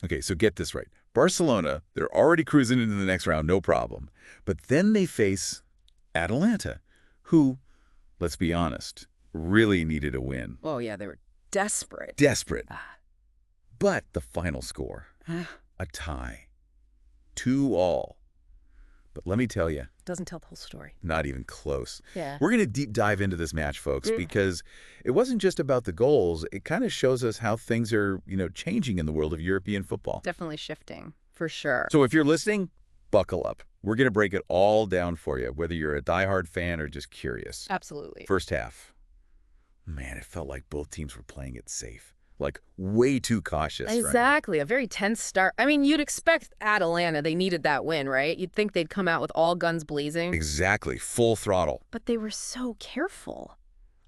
Okay, so get this right. Barcelona, they're already cruising into the next round, no problem. But then they face Atalanta, who, let's be honest, really needed a win. Oh, yeah, they were desperate. Desperate. But the final score, a tie. 2-2. But let me tell you, Doesn't tell the whole story. not even close. Yeah. We're going to deep dive into this match, folks, because it wasn't just about the goals. It kind of shows us how things are, changing in the world of European football. Definitely shifting, for sure. So if you're listening, buckle up. We're going to break it all down for you, whether you're a diehard fan or just curious. Absolutely. First half. Man, it felt like both teams were playing it safe. Like, way too cautious. Exactly. A very tense start. I mean, you'd expect Atalanta, they needed that win, right? You'd think they'd come out with all guns blazing. Exactly. Full throttle. But they were so careful,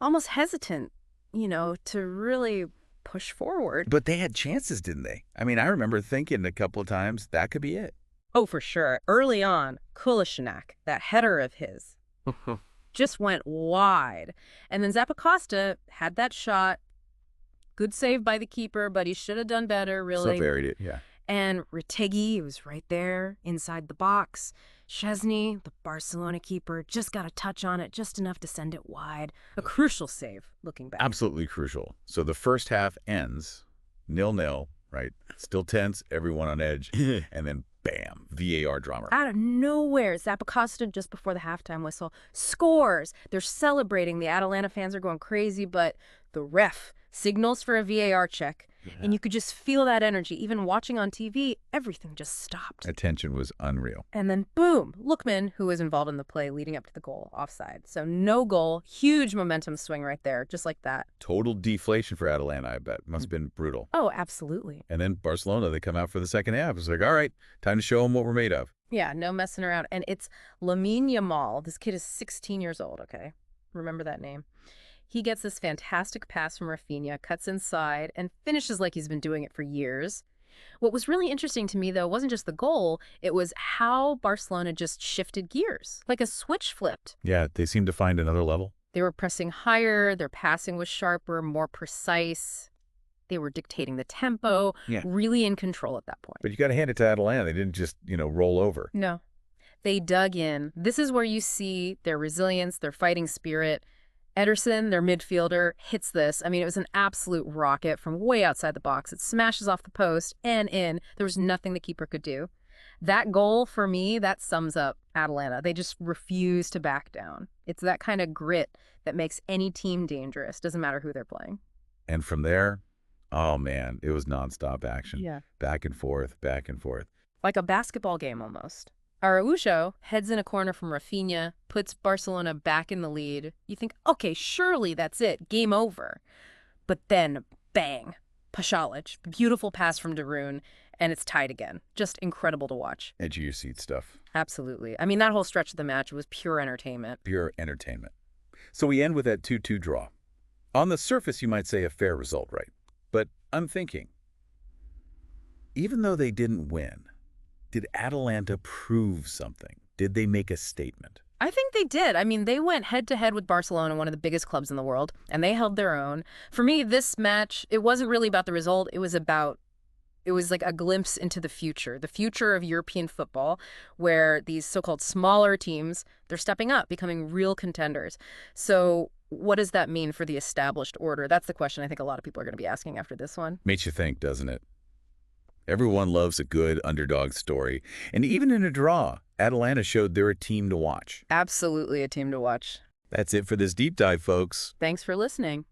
almost hesitant, to really push forward. But they had chances, didn't they? I mean, I remember thinking a couple of times that could be it. Oh, for sure. Early on, Kolasinac, that header of his, just went wide. And then Zappacosta had that shot. Good save by the keeper, but he should have done better, really. So buried it, yeah. And Retegui was right there inside the box. Szczesny, the Barcelona keeper, just got a touch on it, just enough to send it wide. A crucial save, looking back. Absolutely crucial. So the first half ends 0-0, right? Still tense, everyone on edge, and then bam, VAR drama. Out of nowhere, Zappacosta, just before the halftime whistle, scores. They're celebrating. The Atalanta fans are going crazy, but the ref signals for a VAR check, and you could just feel that energy. Even watching on TV, everything just stopped. Attention was unreal. And then, boom, Lookman, who was involved in the play leading up to the goal, offside. So no goal, huge momentum swing right there, just like that. Total deflation for Atalanta, I bet. Must have been brutal. Oh, absolutely. And then Barcelona, they come out for the second half. It's like, all right, time to show them what we're made of. Yeah, no messing around. And it's Lamine Yamal. This kid is 16 years old, okay? Remember that name. He gets this fantastic pass from Rafinha, cuts inside, and finishes like he's been doing it for years. What was really interesting to me, though, wasn't just the goal. It was how Barcelona just shifted gears, like a switch flipped. Yeah, they seemed to find another level. They were pressing higher, their passing was sharper, more precise. They were dictating the tempo, really in control at that point. But you got to hand it to Atalanta. They didn't just, roll over. No. They dug in. This is where you see their resilience, their fighting spirit. Ederson, their midfielder, hits this. I mean, it was an absolute rocket from way outside the box. It smashes off the post and in. There was nothing the keeper could do. That goal, for me, that sums up Atalanta. They just refuse to back down. It's that kind of grit that makes any team dangerous. Doesn't matter who they're playing. And from there, oh, man, it was nonstop action. Yeah. Back and forth, back and forth. Like a basketball game almost. Araujo heads in a corner from Rafinha, puts Barcelona back in the lead. You think, okay, surely that's it, game over. But then, bang, Pasalic, beautiful pass from Darun, and it's tied again. Just incredible to watch. Edge of your seat stuff. Absolutely. I mean, that whole stretch of the match was pure entertainment. Pure entertainment. So we end with that 2-2 draw. On the surface, you might say a fair result, right? But I'm thinking, even though they didn't win, did Atalanta prove something? Did they make a statement? I think they did. I mean, they went head-to-head with Barcelona, one of the biggest clubs in the world, and they held their own. For me, this match, it wasn't really about the result. It was like a glimpse into the future of European football, where these so-called smaller teams, they're stepping up, becoming real contenders. So what does that mean for the established order? That's the question I think a lot of people are going to be asking after this one. Makes you think, doesn't it? Everyone loves a good underdog story. And even in a draw, Atalanta showed they're a team to watch. Absolutely a team to watch. That's it for this deep dive, folks. Thanks for listening.